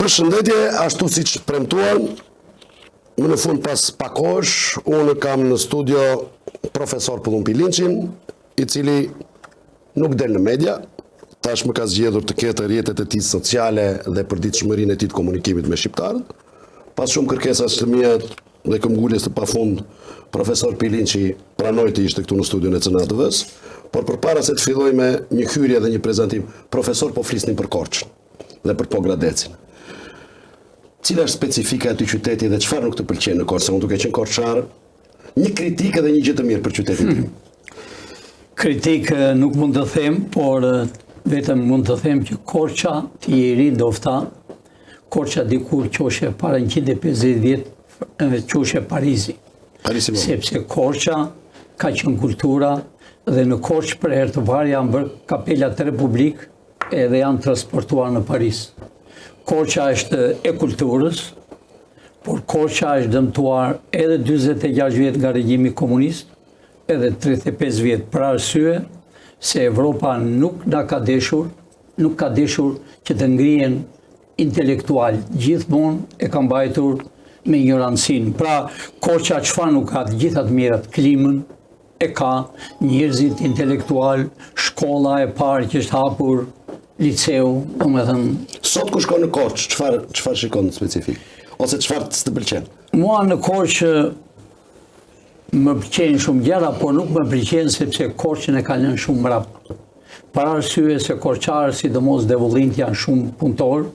Përshëndetje, ashtu si që premtuar, më në fund pas pakosh, unë kam në studio profesor Pullum Pilinqin, i cili nuk del në media, tash më ka zgjedhur të ketë rrjetet e tij sociale dhe përditshmërinë e tij të komunikimit me shqiptarët. Pas shumë kërkesash të mia dhe këmbguljes të pafund, profesor Pilinqi pranoi të ishte këtu në studion e CNATV-s, por përpara se të filloj me një hyrje dhe një prezantim, profesor, po flisnin për Korçën dhe për Pogradecin. Cila është specifika e aty qyteti dhe çfarë nuk të pëlqen në Korçë? Unë duke qenë korçar, një kritikë dhe një gjë të mirë për qytetin tim. Kritikë nuk mund të them, por vetëm mund të them që Korça të jeri dofta, Korça dikur qoshe para 150 vjet qoshe Parizi. Sepse Korça ka qenë kultura dhe në Korçë për herë të parë janë bërë kapelat Republik edhe janë transportuar në Paris. Korça është e kulturës, por Korça është dëmtuar edhe 46 vjet nga regjimi komunist, edhe 35 vjet për arsye se Evropa nuk ka deshur që të ngrihen intelektual, gjithmonë e ka mbajtur me ignorancinë. Pra, Korça çfarë nuk ka, të gjitha të mirat, klimën e ka, njerëzit intelektual, shkolla e parë që është hapur, liceu, domethënë. Sot kur shkon në Korçë, çfarë shikon specifik? Ose çfarë të pëlqen? Mua në Korçë më pëlqejnë shumë gjëra, por nuk më pëlqen sepse Korçën e ka lënë shumë mbrapa. Për arsye se korçarët, sidomos devullint, janë shumë punëtor,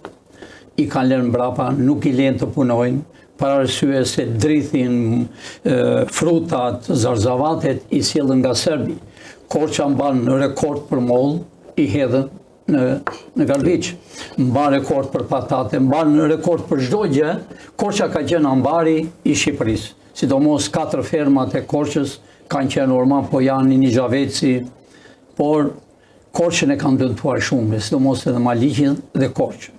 i kanë lënë mbrapa, nuk i lënë të punojnë, për arsye se drithin, frutat, zarzavatet i sjellën nga Serbi. Korça mban rekord për moll, i hedhën në Garbiç, mban rekord për patate, mban rekord për çdo gjë. Korça ka qenë ambari i Shqipërisë. Sidomos 4 fermat e Korçës kanë qenë Orman Pojani, Nixhaveci, por Korçën e kanë dëmtuar shumë, sidomos edhe Maliqin dhe Korçën.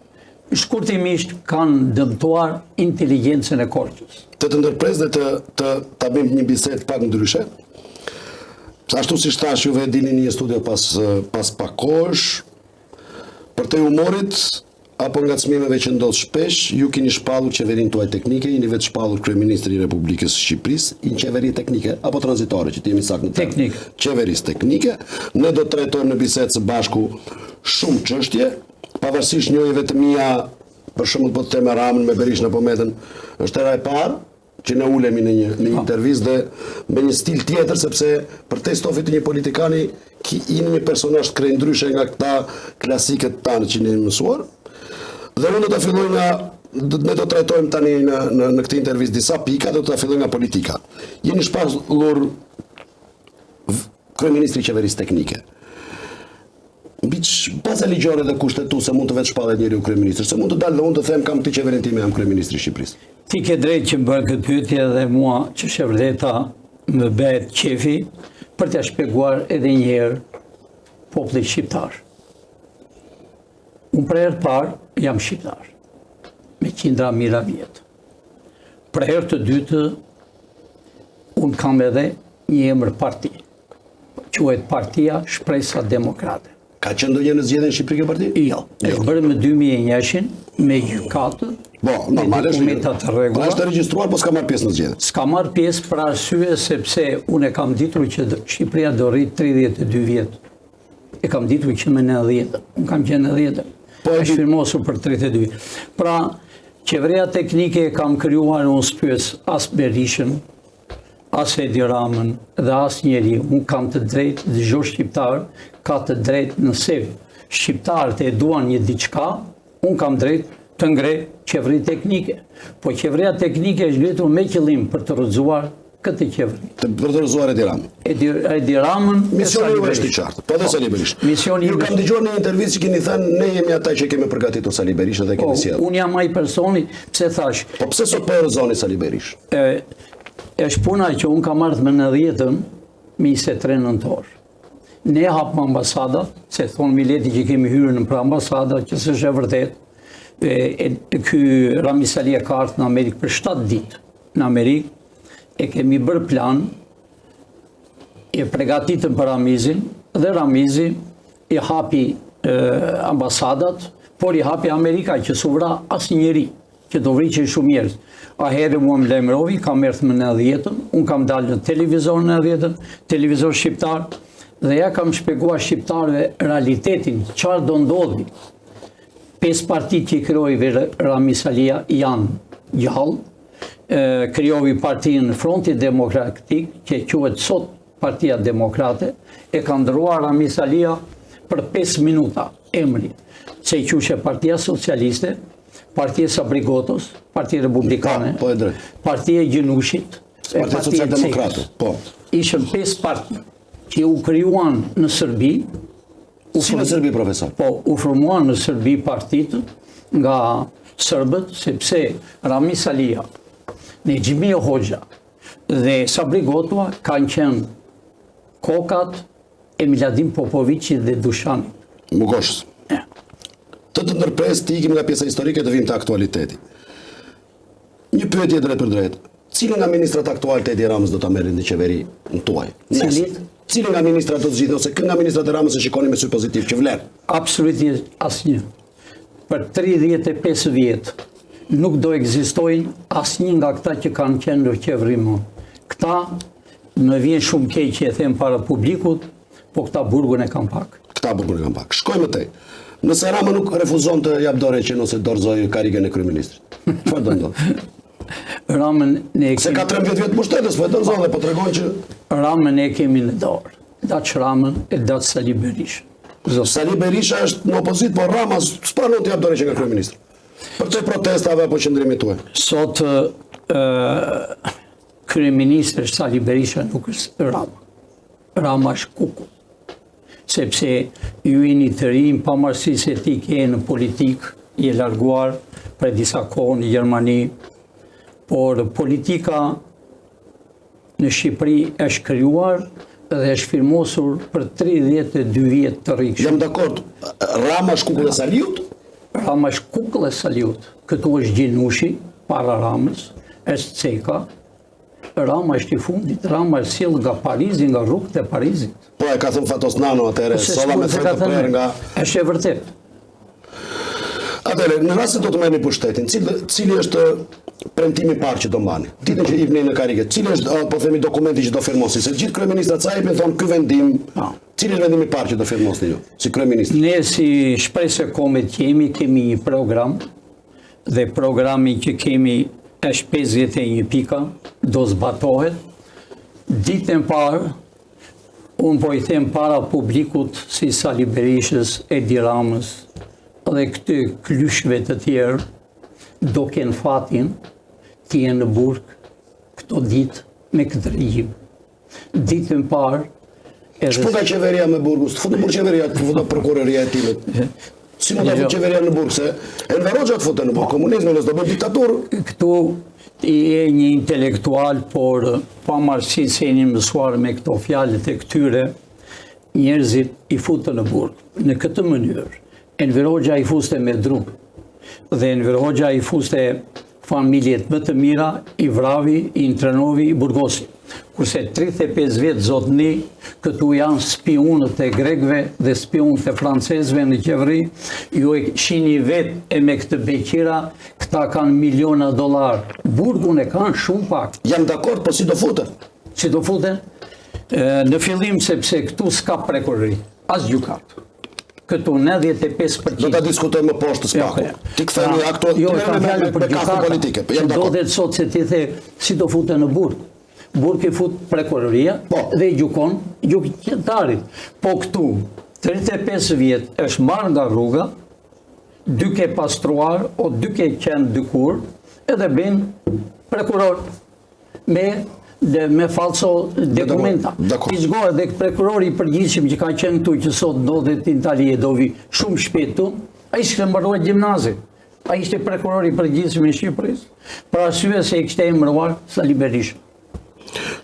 Shkurtimisht kanë dëmtuar inteligjencën e Korçës. Të ndërpres dhe ta bëjmë një bisedë pak ndryshe. Ashtu si thash, juve dini një studio pas pakosh, për te humorit apo ngacmimeve që ndodh shpesh, ju keni shpallur qeverinë tuaj teknike, jeni vetë shpallur kryeministri i Republikës së Shqipërisë, një qeveri teknike apo tranzitore, që të jemi saktë në teknik. Qeverisë teknike. Ne do të trajtojmë në bisedë së bashku shumë çështje, pavarësisht njëjve të mia, për shembull po të them Ramën me Berishën apo Metën, është era e parë që ne ulemi në një intervistë dhe me një stil tjetër, sepse për te stofit të një politikani jeni një personazh të krejndryshe nga këta klasikët tanë që jeni mësuar. Dhe unë do të filloj ne do të trajtojmë tani në këtë intervistë disa pika, do të filloj nga politika. Jeni shpallur kryeministri i qeverisë teknike. Mbi baza ligjore dhe kushtetuese mund të vetë shpallet njeriu kryeministër, se mund të dalë dhe unë të them kam këtë qeverinë time, jam kryeministri i Shqipërisë. Ti ke drejtë që më bërë këtë pyetje dhe mua që është e vërteta më bëhet qefi për t'ia shpjeguar edhe një herë popullit shqiptar. Unë për herë të parë jam shqiptar, me qindra mijëra vjet. Për herë të dytë, unë kam edhe një emër parti, quhet Partia Shpresa Demokrate. Ka qenë ndonjë në zgjedhjen shqiptare kjo parti? Jo. Është bërë më 2001 me gjykatë. Normalisht. Është regjistruar, po s'ka marrë pjesë në zgjedhje. S'ka marrë pjesë për arsye sepse unë e kam ditur që Shqipëria do rrit 32 vjet. E kam ditur që më 90. Unë kam qenë 90. Është firmosur për 32 vjet. Pra, qeveria teknike kam krijuar unë s'pyes as Berishën, as Edi Ramën dhe as njeri. Unë kam të drejtë, dhe çdo shqiptar ka të drejtë, nëse shqiptarët e duan një diçka, unë kam drejtë të ngrej qeveri teknike. Po qeveria teknike është ngritur me qëllim për të rrëzuar këtë qeveri. Për të rrëzuar Edi Ramën. Edi Ramën e Sali Berishën. Misioni është i qartë, po dhe Sali Berishën. Ju kam dëgjuar në një intervistë që keni thënë ne jemi ata që kemi përgatitur Sali Berishën dhe kemi sjellë. Unë jam ai personi, pse thash. Po pse sot po rrëzoni Sali Berishën? Është puna që unë kam ardhur me 90-ën me 23 nëntor. Ne hapëm ambasadat, se thonë Mileti që kemi hyrë në për ambasadat, që s'është e vërtet. Ky Rami Sali e ka ardhur në Amerikë për 7 ditë. Në Amerikë e kemi bërë plan, e pregatitëm për Ramizin, dhe Ramizi i hapi ambasadat por i hapi Amerika që su vra asë njeri, që do vriqe shumë njerëz. A herë mua më lajmërovi, kam erthë më 90-ën, unë kam dalë në televizor 90-ën, televizor shqiptar, dhe ja kam shpjegua shqiptarëve realitetin, çfarë do ndodhi. 5 partit që i krijoi Rami Salia janë gjallë, krijovi partinë Fronti Demokratik, që quhet sot Partia Demokrate, e ka ndëruar Rami Salia për 5 minuta emri, se i quhej Partia Socialiste, Partia Sabrigotos, Partia Republikane, Partia Gjinushit, Partia Social-Demokrate. Ishën 5 parti që u krijuan në Serbi. Si në Serbi, profesor? Po, u formuan në Serbi partitë nga Serbët, sepse Rami Salia, Nexhimi Hoxha dhe Sabri Gotova kanë qenë kokat e Miladin Popoviqit dhe Dushanit. Mugoshës. Të ndërpres të ikim nga pjesa historike të vim të aktualiteti. Një pyetje drejt për drejt. Cilën nga ministrat aktual të Edi Ramës do të merrin në qeveri në tuaj? Cilën nga ministrat do të zgjidhen, ose kënë nga ministrat e Ramës e shikoni me sy pozitiv që vlerë? Absolutisht asnjë. Për 35 vjetë nuk do ekzistojnë asnjë nga këta që kanë qenë në qeveri më. Këta më vjen shumë keq që e them para publikut, po këta burgun e kanë pak. Shkojmë tej. Nëse Rama nuk refuzon të jap dorë që nëse dorëzoj karikën e kryeministrit. Çfarë do ndodh? Ramën ne se ka 13 vjet mbështetës, po e dorëzon dhe po tregon që Ramën e kemi në dorë. Daç Ramën e daç Sali Berisha. Sali Berisha është në opozit, por Rama s'pranon të jap dorë që nga kryeministri. Për të protestave apo qëndrimit tuaj. Sot kryeministri Sali Berisha nuk është Rama. Rama është kuku. Sepse ju jeni të rinj, pavarësisht se ti ke në politikë, je larguar për disa kohë në Gjermani, por politika në Shqipëri është krijuar dhe është firmosur për 32 vjet të rikshëm. Jam dakord. Rama është kukull e Saliut? Rama është kukull e Saliut. Këtu është Gjinushi, para Ramës, është Ceka. Rama është i fundit, Rama është sjell nga Parizi, nga rrugët e Parizit. Po e ka thënë Fatos Nano atëherë, solla me thënë të prerë nga... Është e vërtet. Atëherë, në rast se do të merrni pushtetin, cili është premtimi i parë që do mbani? Ditën që hipni në karike, cili është, po themi, dokumenti që do firmosi? Se gjithë kryeministrat sa jepin thonë ky vendim, cili është vendimi i parë që do firmosni ju, si kryeministër? Ne si Shpresë Kombet kemi një program, dhe programi që kemi është 51 pika, do zbatohet. Ditën parë, unë po i them para publikut si Sali Berishës, Edi Ramës dhe këtë klyshve të tjerë, do kenë fatin të jenë në burg këto ditë me këtë regjim. Ditën parë... Shpënda qeveria me burgu, së të futë në burg qeveria, të futë prokuroria e timit. Si më të futë qeveria në burg, se Enver Hoxha të futë në burg, komunizmi nësë do bërë diktaturë. Këtu je një intelektual, por pavarësisht se jeni mësuar me këto fjalët e këtyre, njerëzit i futën në burg. Në këtë mënyrë, Enver Hoxha i fuste me dru, dhe Enver Hoxha i fuste familjet më të mira, i vravi, i intrenovi, i burgosi. Kurse 35 vjetë zotni, këtu janë spionët e grekve dhe spionët e francezve në qeveri, ju e shini vetë e me këtë beqira, këta kanë miliona $. Burgun e kanë shumë pak. Jam dakord, po si do futen? Si do futen? Në fillim sepse këtu s'ka prokurori, as gjykat. Këtu 95%. Do ta diskutojmë më poshtë spaku. Ti ktheni aktualisht me kafën politike. Do dhe sot se ti the si do futen në burg. Burg i fut prokuroria dhe gjykon gjykatarit. Po këtu 35 vjet është marrë nga rruga, duke pastruar o duke qenë dikur, edhe ben prokuror me falso dokumenta. I zgojë dhe prokurori i përgjithshëm që ka qenë këtu, që sot ndodhet në Itali e do vi shumë shpejt këtu, ai ishte mbaruar gjimnazi. Ai ishte prokurori i përgjithshëm i Shqipërisë, për arsye se i kishte emëruar Sali Berisha.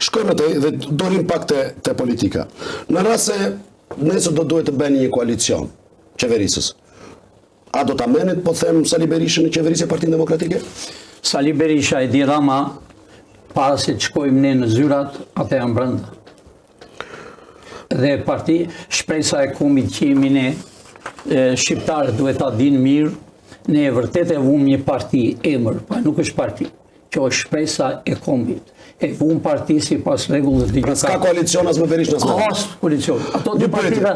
Shkojmë te dhe dorim pak te politika. Në rast se nesër do duhet të bëni një koalicion qeverisës, a do ta merrni, po them, Sali Berishën në qeverisë e Partinë Demokratike? Sali Berisha, Edi Rama, para se të shkojmë ne në zyrat, atë janë brenda. Dhe parti, Shpresa e Kombit që jemi ne, shqiptarët duhet ta dinë mirë, ne e vërtet e vumë një parti emër, pa nuk është parti, që është shpresa e kombit. E vumë parti si pas rregullave të Pra s'ka koalicion as me Berishën as me. As koalicion. Ato dy partia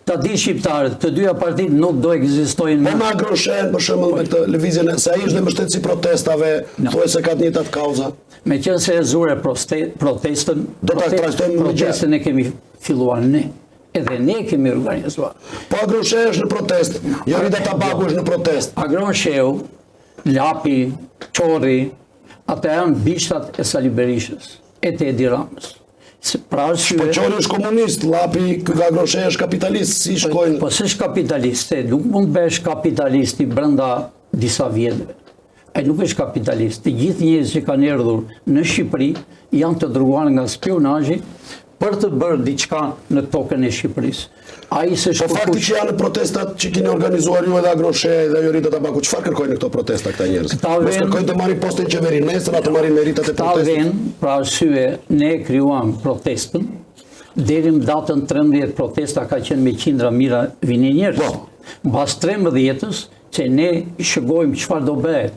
ta di shqiptarët, të dyja partitë nuk do ekzistojnë. Po me agroshen për shembull me këtë lëvizjen se ai është dhe mbështetësi protestave, thuaj se ka të njëjtat kauza. Me qenë se e zure protestën, Do ta trajtojmë më gjatë. protestën e kemi filluar ne. Edhe ne kemi organizuar. Po agroshen është në protest, Jorita Tabaku është në protest. Agrosheu, Lapi, Qorri, ata janë bishtat e Sali Berishës, e të Edi Ramës. Pra Po arsye, Qori është komunist, Lapi, agroshen është kapitalist, si shkojnë. po s'është kapitalist, nuk mund bëhesh kapitalisti brenda disa vjetëve. Ai nuk është kapitalist. Të gjithë njerëzit që kanë erdhur në Shqipëri janë të dërguar nga spionazhi për të bërë diçka në tokën e Shqipërisë. Ai s'është Po fakti që janë në protestat që keni organizuar ju edhe Agroshe dhe Jorita Tabaku, çfarë kërkojnë në këto protesta këta njerëz? Këta Mos vend- kërkojnë të marrin postin qeveri, nesër atë marrin meritat e Ta protestës. vend, pra arsye, ne krijuam protestën, deri në datën 13 protesta ka qenë me qindra mira vini njerëz. Po. Mbas 13-s, që ne shëgojmë çfarë do bëhet,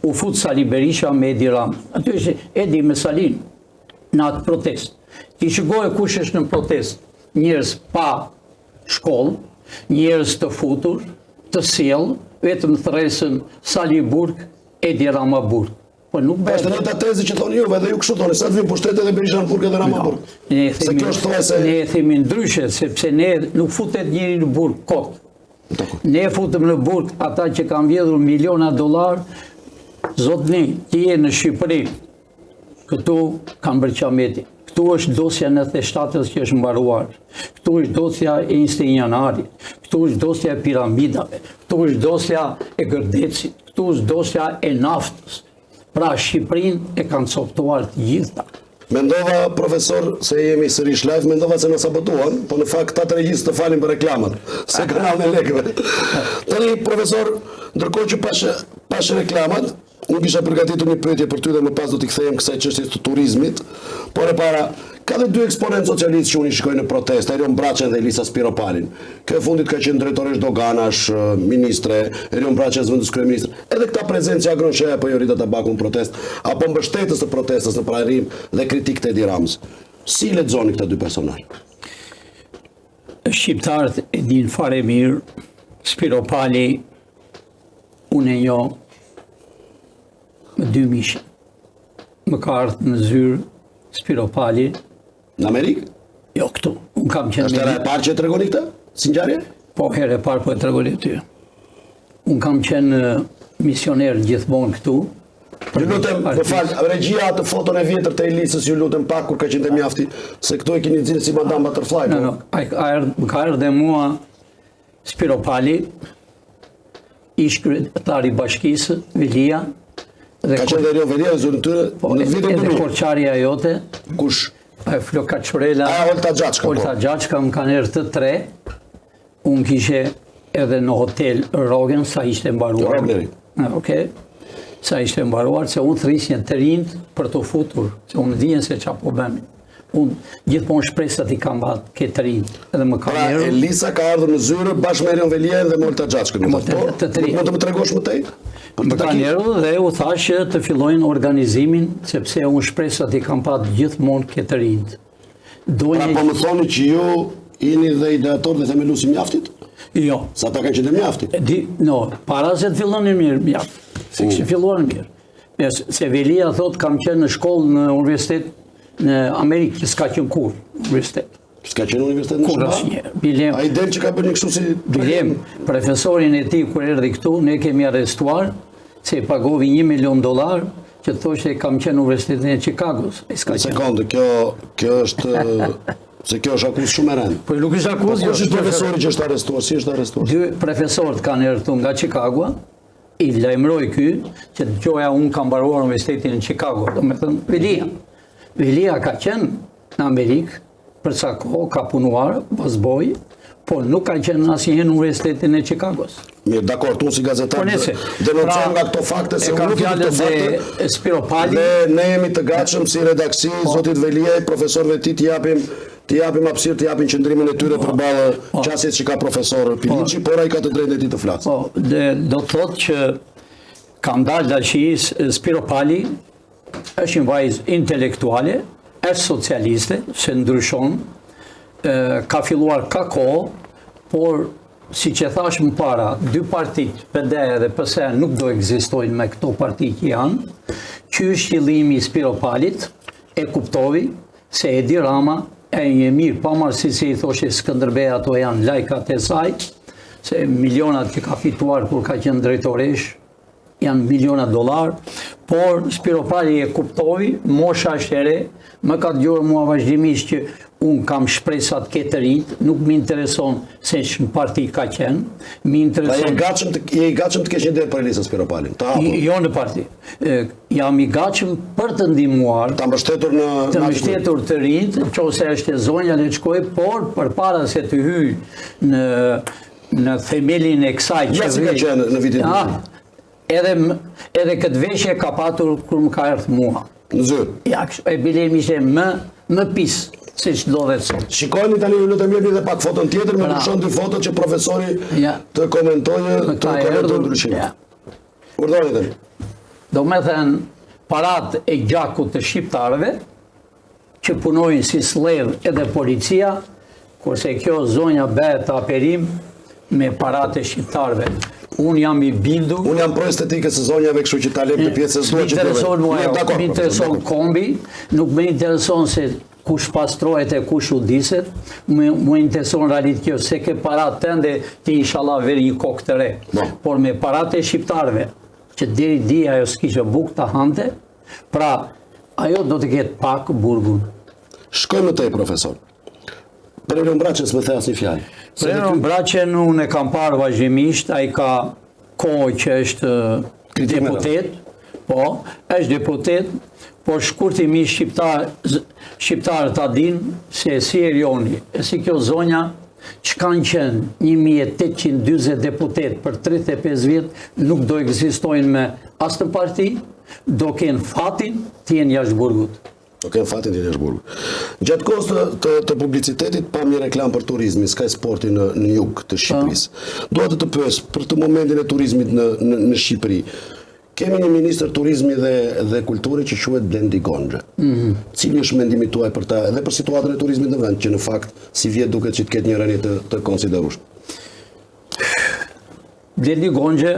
u fut Sali Berisha me Edi Ramën. Aty është Edi me Salin në atë protest. Ti shëgoj kush është në protest, njerëz pa shkollë, njerëz të futur, të sjellë, vetëm thresën Sali Burg, Edi Rama Burg. Po nuk Është bëhet. një ta tezi që thonë juve, edhe ju kështu thoni, sa të vim pushtetet edhe Berisha në burg edhe Rama burg. Ne Se kjo është thuaj se ne e themi ndryshe, sepse ne nuk futet njëri në burg kot. Ne futëm në burg ata që kanë vjedhur miliona dollar, zotni, ti je në Shqipëri, këtu kanë bërë qameti. Këtu është dosja 97 që është mbaruar. Këtu është dosja e 21 janarit. Këtu është dosja e piramidave. Këtu është dosja e Gërdecit. Këtu është dosja e naftës. Pra Shqipërinë e kanë coptuar të gjitha. Mendova, profesor, se jemi sërish live, mendova se në sabotuan, po në fakt ta të regjistë të falin për reklamat, se kanalin e lekëve. Tani, profesor, ndërkohë që pash reklamat, unë kisha përgatitur një pyetje për ty dhe më pas do t'i kthejem kësaj çështjes të turizmit, por e para, ka dhe dy eksponentë socialistë që unë i shikoj në protestë, Erion Braçën dhe Elisa Spiropalin. Kjo e fundit ka qenë drejtoresh Doganash, ministre, Erion Braçën zëvendës kryeministër. Edhe këta prezencë që Agroshe apo Jorita Tabaku në protestë, apo mbështetës të protestës në prarim dhe kritik të Edi Ramës. Si lexoni këta dy personazhe? Shqiptarët e din fare mirë, Spiropali, unë e njoh me dy mishë. Më ka ardhur në zyrë Spiropali, Në Amerikë? jo këtu. Unë kam qenë Është era e parë që e tregoni këtë? Si ngjarje? po herë e parë po e tregoj ty. Unë kam qenë misioner gjithmonë këtu. Ju lutem, më fal, regjia atë foton e vjetër të Elisës, ju lutem pak kur ka qenë te mjafti, se këtu e keni nxjerrë si Madame Butterfly. No, më ka ardhur dhe mua Spiropali, ish kryetari i bashkisë, Velia, dhe Ka qenë dhe Erion Velia zyrën tyre në vitin edhe 2000. korçarja jote, Kush? Flo Kaçurela, Olta Gjaçka. Olta Gjaçka më kanë erë të tre, unë kishe edhe në hotel Rogen, sa ishte mbaruar. Rogneri. Okej. Sa ishte mbaruar, se unë thrisjen të rinjt për të futur, se unë dijen se qa po bëmi. Unë gjithmonë shpresat i kam batë këtë rinjt, edhe më ka Pra erë. Elisa ka ardhur në zyrë bashkë me Erion Velia dhe me Olta Gjaçkën. Të tri. Mund të më tregosh më tej? Për Më të kanë takim? erë dhe u thashë të fillojnë organizimin, sepse unë shpresat i kam patë gjithmonë këtë rinjt. Pra po më thoni që ju jeni dhe ideator dhe themeluesi i mjaftit? Jo. Sa ata kanë qenë të mjaftit? Para se të fillonin mirë, mjaft. Se kështë filluar mirë. Se Velia thot, kam qenë në shkollë në universitet në Amerikë, që s'ka qenë kur universitet. S'ka qenë universitet në Kur Shqipëri? asnjë. Bilem, Ai del që ka bërë një kështu si bilem, profesorin e tij kur erdhi këtu, ne kemi arrestuar, se i pagovi $1 milion, që thoshte kam qenë në Universitetin e Chicagos. Një sekondë, kjo është se kjo është akuzë shumë e rëndë. Po nuk është Po akuzë, kush është profesori që është arrestuar? Si është arrestuar? Dy profesorët kanë erdhur nga Chicago, i lajmëroi ky që dëgjoja unë kam mbaruar universitetin në Chicago, do me thënë Velia. Velia ka qenë në Amerikë, për sa kohë ka punuar, bazboj, por nuk ka qenë asnjëherë në Universitetin e Chicagos. Mirë, dakor, unë si gazetar denoncohem nga këto fakte se unë nuk jam se Spiro Pali. Ne jemi të gatshëm si redaksi, zotit Veliaj, profesorëve ti t'i japim hapësirë, t'i japim qëndrimin e tyre përballë qasjes që ka profesor Pilinçi, por ai ka të drejtën e tij të flasë. Do të thotë që ka ndalë dashis Spiro Pali është një vajzë intelektuale, është socialiste, se ndryshon, ka filluar ka kohë, por si që thash më para, dy partit, PD dhe PS nuk do ekzistojnë me këto partit që janë, që është qëllimi Spiro Palit, e kuptovi se Edi Rama e një mirë, pa marësi se i thoshe Skënderbej ato janë lajkat e saj, se milionat që ka fituar kur ka qenë drejtoresh, janë miliona dollar, por Spiro Pali e kuptovi, mosha është e re, më ka të gjurë mua vazhdimisht që unë kam shpresat këtë rinjt, nuk më intereson se që në parti ka qenë, më intereson... Je i gatshëm të kesh një derë për Elisën Spiro Palin? Jo në parti. Jam i gatshëm për të ndihmuar, të mbështetur të rinjt, qose është e zonja le shkoj, por përpara se të hyj në themelin e kësaj që si ka qenë në vitin edhe këtë veshje ka patur kur më ka erdhë mua. Në zyrë? Ja, e bilem ishe më pisë, se që do dhe të sot. Shikojni tani, ju lutem jepni edhe pak foton tjetër, me përshon dy foto që profesori të komentojë të ndryshime. Urdhoni tani. Do me thënë, parat e gjakut të shqiptarëve, që punojnë si slevë edhe policia, kurse kjo zonja bëhet të aperim me parat e shqiptarëve. Unë jam i bindur. Unë jam pro estetikës së zonjave, kështu që ta lep të pjesës duhet që të më intereson kombi, nuk më intereson se kush pastrohet e kush udiset, më intereson realit kjo, se ke parat tënde ti inshallah veri një kokë të re. Por me parat e shqiptarve, që deri di ajo s'kishte bukë të hante, pra ajo do të ketë pak burgun. Shkojmë tej, profesor. Prerën Braçës më the asnjë fjalë. Prerën Braçën unë e kam parë vazhdimisht, ai ka kohë që është deputet, është deputet, por shkurtimisht shqiptarët ta dinë se si Erioni, e si kjo zonja që kanë qenë 1840 deputet për 35 vjet, nuk do ekzistojnë me asë të parti, do kenë fatin të jenë jashtë burgut. Kenë fatin të Jashburgut. Gjatë kohës të publicitetit, pa një reklam për turizmi, Sky Sporti në jug të Shqipërisë. Dua të pyes për të momentin e turizmit në Shqipëri. Kemi një ministër turizmi dhe kulture që quhet Blendi Gonxha. Cili është mendimi tuaj për ta edhe për situatën e turizmit në vend, që në fakt si vjet duket që të ketë një rënje të konsiderueshme. Blendi Gonxha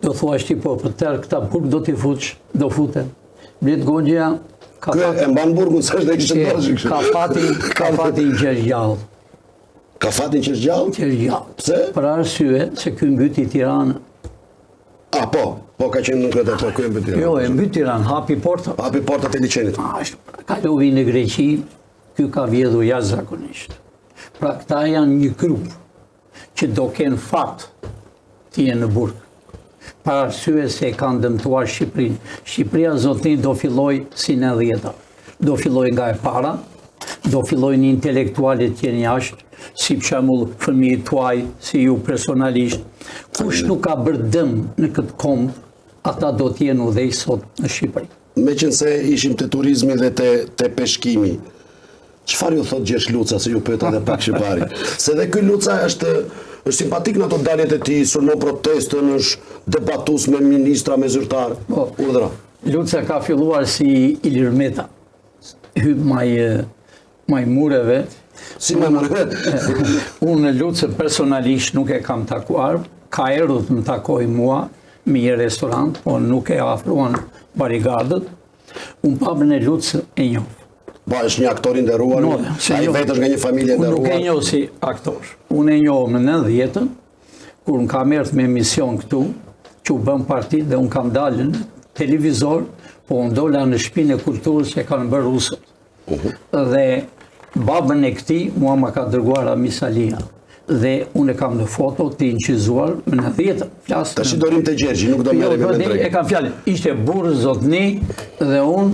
do thua shti po për tërë këta burg do t'i fuq, do futen. Blendi Gonxha e mban burgun sa është dhe kishtë të bërë ka fatin që është gjallë. Ka fatin që është gjallë? Që është gjallë. Pse? Për arsye se ky mbyti Tiranë. Po ka qenë nuk edhe po ky mbyti Tiranë. Jo, e mbyti Tiranë, hapi porta. Hapi portat e liçenit. Ka lovi në Greqi, ky ka vjedhur jashtëzakonisht. Pra këta janë një grup që do kenë fat të jenë në burg. Para arsye se kanë dëmtuar Shqipërinë. Shqipëria zotërin do filloj si në dhjeta. Do filloj nga e para, do filloj një intelektualit që jenë jashtë, si për shembull fëmijët tuaj, si ju personalisht. Kush nuk ka bërë dëm në këtë kombë, ata do të jenë udhëheq sot në Shqipëri. Meqense ishim te turizmi dhe te peshkimi, çfarë ju thot Gjergj Luca, se ju pyeta edhe pak shqiptari? Se dhe ky Luca është simpatik në ato daljet e tij, sulmon protestën, është debatues me ministra, me zyrtar. Urdhra. Luca ka filluar si Ilir Meta. Hyp maj mureve. Si maj mureve? Unë Lucën personalisht nuk e kam takuar, ka erdhur të më takoj mua me një restorant, po nuk e afruan barigadët. Unë papën e Lucën e njoh. Ba, është një aktor i nderuar, ai vetë është nga një familje e nderuar. Unë nuk e njoh si aktor. Unë e njoh në 90-ën, kur unë kam erdhur me emision këtu, që u bëm parti dhe unë kam dalë në televizor, po unë dola në shtëpinë e kulturës që kanë bërë rusët. Dhe babën e këtij mua ma ka dërguar Amis Alia. dhe unë e kam në foto të incizuar në 10 flasë. Tash i dorim të Gjergji, nuk do merrem me drejt. E kam fjalën, ishte burrë zotni dhe unë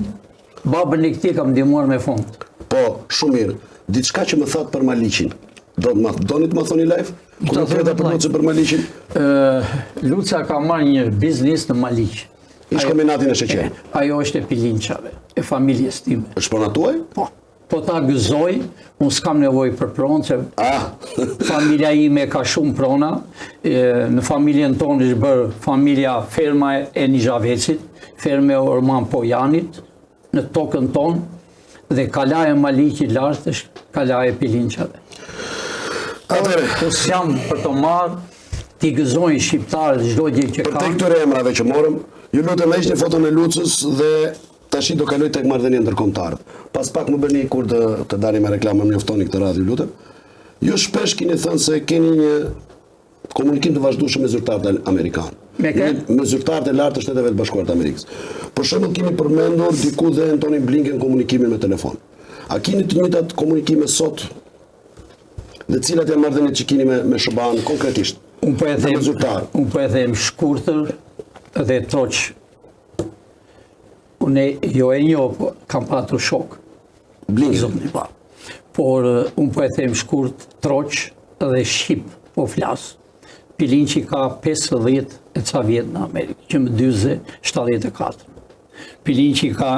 babën e këtij kam ndihmuar me fond. Po, shumë mirë. Diçka që më thatë për Maliqin. Doni të më thoni live? Ku do të për Lucën për Maliqin? Luca ka marrë një biznes në Maliq. Ish kombinatin e sheqerit. Ajo është e Pilinçave, e familjes time. Është puna tuaj? Po ta gëzoj, unë s'kam nevojë për pronë, që familja ime ka shumë prona. Në familjen tonë është bërë familja ferma e Nijavecit, ferme Orman Pojanit, në tokën tonë, dhe kala e Maliqit lartë është kala e Pilinçave. Po s'jam për të marrë, ti gëzojnë shqiptarët çdo gjë që ka. Për te këtyre emrave që morëm, ju lutem heqni foton e Lucës dhe tash do kaloj tek marrëdhënia ndërkombëtare. Pas pak më bëni kur të dani me reklamë, më mjoftoni këtë radhë, ju lutem. Ju shpesh keni thënë se keni një komunikim të vazhdueshëm me zyrtarët amerikanë. Me zyrtarët e lartë të Shteteve të Bashkuara të Amerikës. Për shembull keni përmendur diku dhe Antony Blinken komunikimin me telefon. A keni të njëjtat komunikime sot? Dhe cilat janë marrëdhëniet që keni me SBA-n konkretisht? Unë po e them shkurtër dhe troq. Unë jo e njoh, kam patur shok. Blinken. Por unë po e them shkurt, troq dhe shqip po flas. Pilinçi ka 50 e ca vjet në Amerikë, që më 74. Pilinçi ka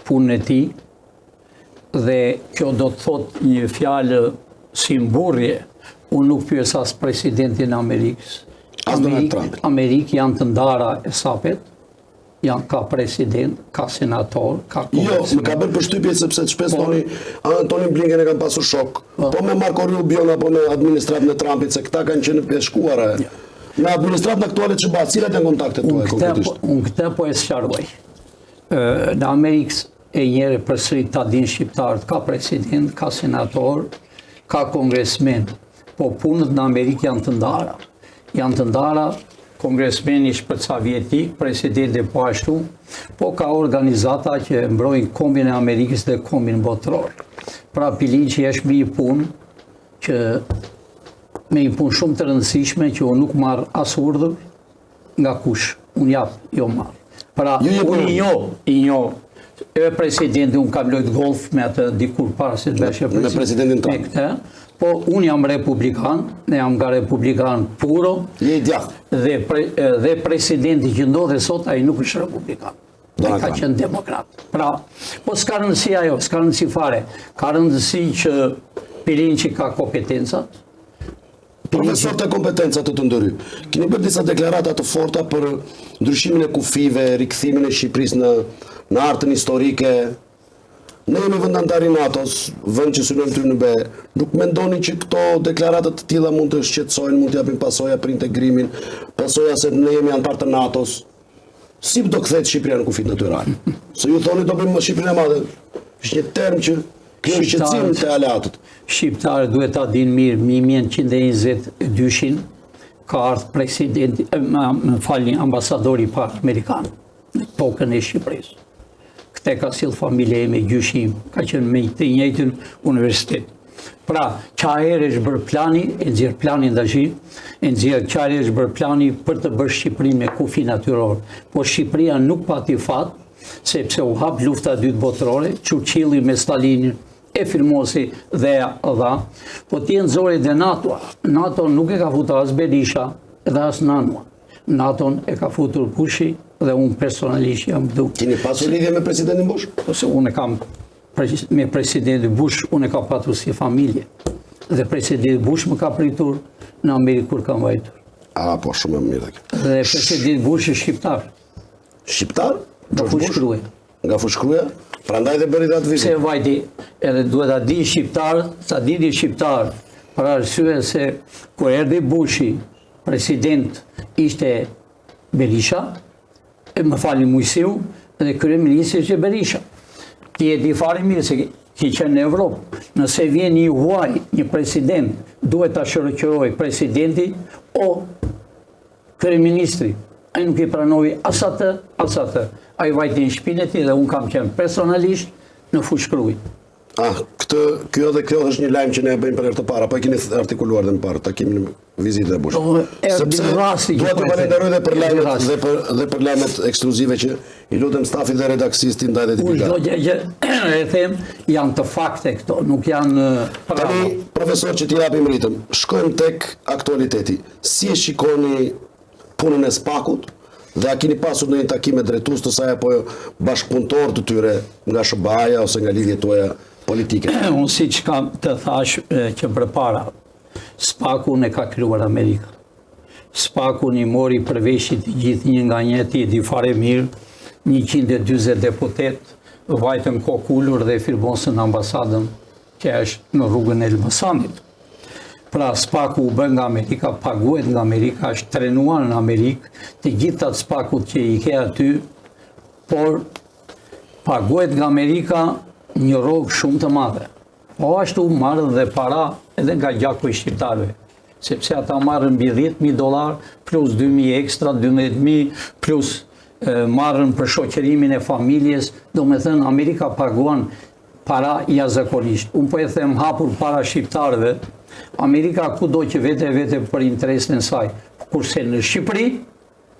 punën e tij dhe kjo do të thot një fjalë si mburrje. Unë nuk pyes as presidentin e Amerikës. Amerikë janë të ndara e sapet, janë ka president, ka senator, ka kongresmen. Jo, më ka bërë përshtypje sepse shpesh thoni Antony Blinken e kanë pasur shok. Po me Marco Rubio apo me administratën e Trumpit, se këta kanë qenë të shkuara. Me administratën aktuale të SBA, cilat janë kontaktet tuaja konkretisht? Unë këtë po e sqaroj. Në Amerikë e njëri përsëri ta din shqiptarët, ka president, ka senator, ka kongresmen. Po punët në Amerikë janë të ndara. Janë të ndara, kongresmeni shpërca vjetik, presidenti po ashtu, po ka organizata që mbrojnë kombin e Amerikës dhe kombin botëror. Pra Pilinçi është me një punë që me një punë shumë të rëndësishme që unë nuk marr as urdhër nga kush, unë jap, jo marr. Pra unë i njoh e presidenti, unë kam lojt golf me atë dikur para se të bëshe me presidentin Trump. Po unë jam republikan, ne jam nga republikan puro, dhe presidenti që ndodhe sot, ai nuk është republikan. Ai ka qenë demokrat. Pra, po s'ka rëndësi ajo, s'ka rëndësi fare. Ka rëndësi që Pilinçi ka kompetencat. Profesor të kompetencat të ndëry. Keni bërë disa deklarata të forta për ndryshimin e kufive, rikthimin e Shqipërisë në artën historike. Ne jemi vëndantar i NATO-s, vend që synojmë ty në be. Nuk mendoni që këto deklaratat të tilla mund të shqetësojnë, mund të japin pasoja për integrimin, pasoja se ne jemi antar të NATO-s. Si do kthehet Shqipëria në kufit natyral? Se ju thoni do bëjmë Shqipërinë e madhe. Është një term që kjo shqetësim të aleatët. Shqiptarët duhet ta dinë mirë, 1922-shin ka ardhur presidenti, ambasadori i parë amerikan në tokën e Shqipërisë. Këte ka sill familje me gjyshim, ka qenë me të njëjtin universitet. Pra, qajër është bërë plani, e nxjerr planin tash, qajër është bërë plani për të bërë Shqipëri me kufi natyror. Po Shqipëria nuk pati fat, sepse u hap lufta e dytë botërore, Churchilli me Stalinin e firmosi dhe dha, po ti nxori dhe NATO. NATO nuk e ka futur as Berisha dhe as Nanua. NATO e ka futur Bushi dhe unë personalisht jam duke. Keni pasur lidhje me presidentin Bush? Ose unë kam me presidentin Bush, unë e kam patur si familje. Dhe presidenti Bush më ka pritur në Amerikë kur kam vajtur. Po shumë më mirë. Dhe presidenti Bush është shqiptar. Shqiptar? Nga Fushkruja. Nga Fushkruja? Prandaj dhe bëri atë vizitë. Se vajti, edhe duhet ta di shqiptar, sa dini shqiptar, për arsye se kur erdhi Bushi, president ishte Berisha, më falni Mujsiu, dhe kryeministri ishte Berisha. Ti e di fare mirë se ki qenë në Evropë. Nëse vjen një huaj, një president, duhet ta shoqërojë presidenti o kryeministri. Ai nuk i pranoi as atë. Ai vajti në shtëpinë e tij dhe unë kam qenë personalisht në Fushkruj. Kjo është një lajm që ne e bëjmë për herë të parë, apo e keni artikuluar dhe më parë takimin vizitën e Bush. Sepse dua të falenderoj dhe për lajmet dhe për lajmet ekskluzive që i lutem stafit dhe redaksistit ndaj dhe Çdo gjë e them janë të fakte këto, nuk janë Tani, profesor, që t'i japim ritëm, shkojmë tek aktualiteti. Si e shikoni punën e SPAK-ut dhe a keni pasur në një takim me drejtues të saj apo bashkëpunëtor të tyre nga SBA-ja ose nga lidhjet tuaja politike? Unë siç kam të thash që përpara, SPAK-un e ka krijuar Amerika. SPAK-un i mori përveshit gjithë një nga një, ti di fare mirë, 140 deputet vajtën kokullur dhe firmosën ambasadën që është në rrugën e Elbasanit. Pra SPAK-u u bën nga Amerika, paguhet nga Amerika, është trenuar në Amerikë, të gjithat SPAK-ut që i ke aty, por paguhet nga Amerika një rrogë shumë të madhe. Po ashtu marrën dhe para edhe nga gjaku i shqiptarëve, sepse ata marrën mbi $10,000 plus 2.000 ekstra, 12.000 plus marrën për shoqërimin e familjes, do me thënë Amerika paguan para jashtëzakonisht. Unë po e them hapur para shqiptarëve, Amerika kudo që vete për interesin e saj, kurse në Shqipëri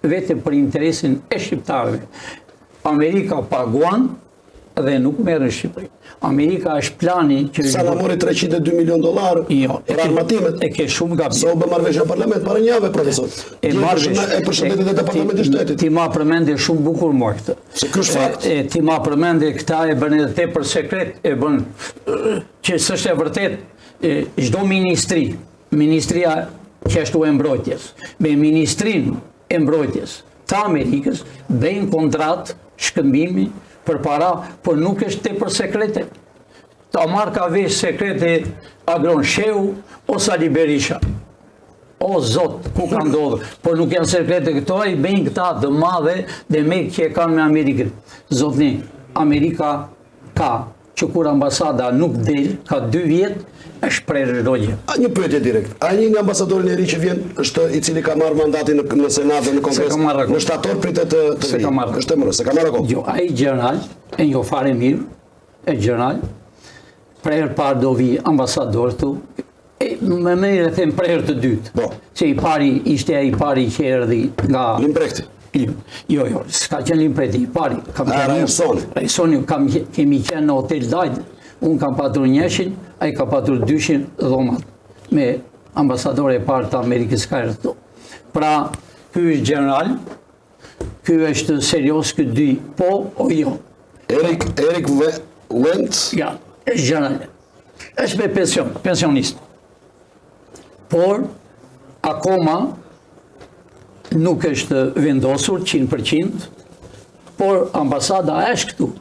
vete për interesin e shqiptarëve. Amerika paguan dhe nuk merr në Shqipëri. Amerika është plani që sa na mori $302 milion për armatimet. E ke shumë gabim. Sa u bë marrëveshja në parlament para një jave, profesor. E përshëndetet e departamentit të shtetit. Ti ma përmendje shumë bukur më këtë. Se ky është fakt. Ti ma përmendje këta e bën edhe tepër sekret, e bën që s'është e vërtet. Çdo ministria që ashtu e mbrojtjes, me ministrinë e mbrojtjes të Amerikës bëjnë kontratë shkëmbimi për para, por nuk është tepër sekrete. Ta marrë ka vesh sekrete Agron Sheu o Sali Berisha. O Zot, ku ka ndodhur? Por nuk janë sekrete këto, i bëjnë këta të madhe dhe me që e kanë me Amerikën. Zotni, Amerika ka që kur ambasada nuk del, ka 2 vjet, është prerë çdo gjë. Një pyetje direkt. A një nga ambasadorin e ri që vjen është i cili ka marrë mandatin në Senat dhe në Kongres? Në shtator pritet të vi. Është emëruar, se ka marrë akoma. Jo, ai general, e njoh fare mirë, e general, prerë parë do vi ambasador këtu. Me mënyrë e them prerë të dytë. Se i pari ishte ai pari që erdhi nga Limbrekti. Jo, s'ka qenë Limbrekti, i pari. Rajsoni. Kemi qenë në Hotel Dajd. Unë kam patur 100, ai ka patur 200 dhomat me ambasadore e parë të Amerikës ka erdhur. Pra, ky është general, ky është serios, ky dy, po o jo. Erik Wendt? Ja, është general. Është me pensionist. Por, akoma nuk është vendosur 100%, por ambasada është këtu.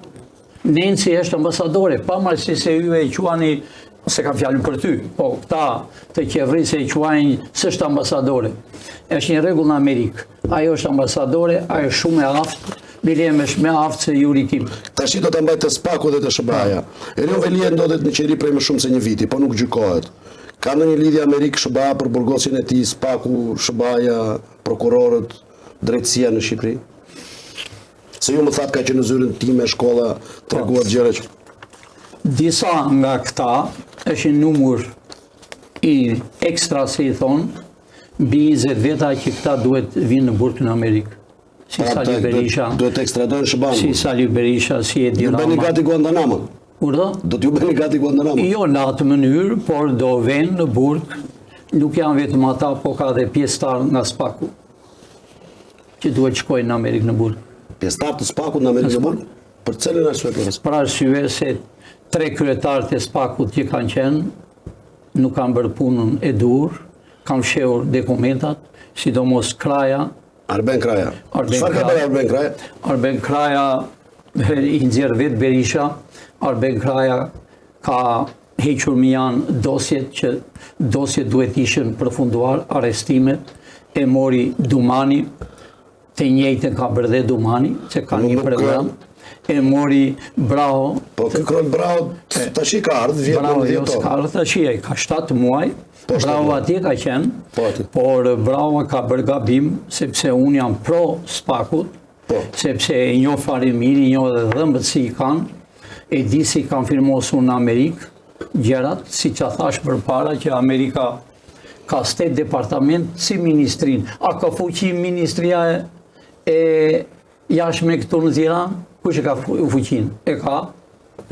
Nancy është ambasadore, pa marrësi se ju e quani, se kam fjalën për ty, po këta të qeverisë e quajnë s'është ambasadore. Është një rregull në Amerikë. Ajo është ambasadore, ajo është shumë e aftë, bilem është me aftë se Juri Kim. Tash do ta mbajtë të SPAK-u dhe të SBA-ja. Erion Velia ndodhet në qeri prej më shumë se një viti, po nuk gjykohet. Ka ndonjë lidhje Amerikë-SBA për burgosin e tij, SPAK-u, SBA-ja, prokurorët, drejtësia në Shqipëri? Se ju më thatë ka që në zyrën time shkolla të reguar gjëre që... Disa nga këta është një numër i ekstra, se i thonë, mbi 20 veta që këta duhet vinë në burg në Amerikë. Si Sali Berisha. Duhet ekstradojnë Shëbanë. Si Sali Berisha, si Edi Rama. Ju bëni gati Guantanamo. Urdo? Do t'ju bëni gati Guantanamo. Jo në atë mënyrë, por do venë në burg. Nuk janë vetëm ata, po ka dhe pjesëtar nga SPAK-u që duhet shkojnë në Amerikë në burg. Pjesëtar të SPAK-ut në Amerikë në burg? Për cilën arsye, profesor? Për arsye se 3 kryetarët e SPAK-ut që kanë qenë nuk kanë bërë punën e dur, kanë fshehur dokumentat, sidomos Kraja. Arben Kraja. Çfarë ka bërë Arben Kraja? Arben Kraja i nxjerr vetë Berisha. Arben Kraja ka hequr mian dosjet duhet ishin përfunduar, arrestimet, e mori Dumani, të njëjtën ka bërë dhe Dumani, që ka një program, e mori Braho. Po kërkon Braho tash i ka ardhur vjet në 10 orë. Ka ardhur tash, ka 7 muaj. Braho atje ka qenë, por Braho ka bërë gabim, sepse unë jam pro SPAK-ut, sepse e njoh fare mirë, i njoh dhe dhëmbët si i kanë, e di si kanë firmosur në Amerikë, gjerat, si që thash për para, që Amerika ka stet departament si ministrin. A ka fuqi ministria e jashme këtu në Tiranë? Kush e ka fuqin? E ka?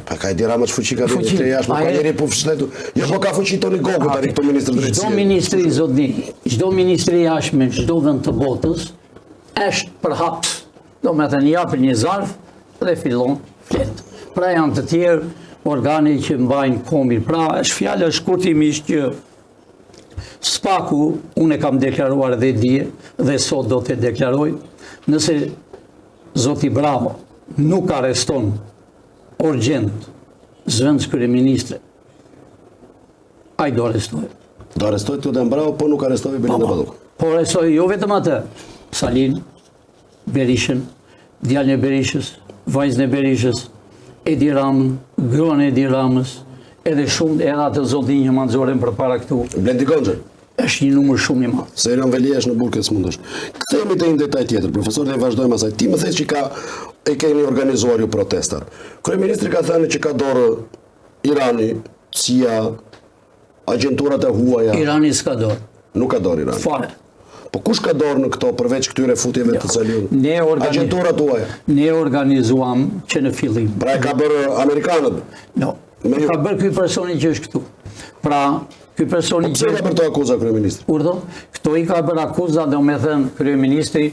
Pa ka Edi Rama që fuqi ka ministri jashme, ka njeri po fshletu. Jo, po ka fuqi Toni Gogu tani këto ministrë drejtësie. Çdo ministri, zotni, çdo ministri jashme, çdo vend të botës, është përhaps, do me të japin një zarf dhe fillon flet. Pra janë të tjerë organe që mbajnë kombin. Pra është fjala shkurtimisht që SPAK-u, unë e kam deklaruar edhe dje dhe sot do të deklaroj, nëse zoti Bravo nuk arreston urgjent zëvendës kryeministre, ai do arrestohet. Do arrestohet Teoden Bravo, po nuk arrestohet Belinda Baduk. Po arrestohet jo vetëm atë, Salin, Berishën, djalin e Berishës, vajzën e Berishës, Edi Ramën, gruan e Edi Ramës, edhe shumë edhe atë zotin që manxoren përpara këtu. Blendi Gonxha. Është një numër shumë i madh. Se Iran Velia është në burkë s'mundesh. Kthehemi te një detaj tjetër, profesor, dhe vazhdojmë asaj. Ti më the që e keni organizuar ju protestat. Kryeministri ka thënë që ka dorë Irani, CIA, agjenturat e huaja. Irani s'ka dorë. Nuk ka dorë Irani. Fare. Po kush ka dorë në këto përveç këtyre futjeve të Saliut? Agjenturat huaja. Ne organizuam që në fillim. Pra e ka bërë amerikanët. No. Ka bërë ky personi që është këtu. Pra ky personi që ka bërë to akuza kryeministri? Urdhë, këto i ka bërë akuza, do me thënë kryeministri,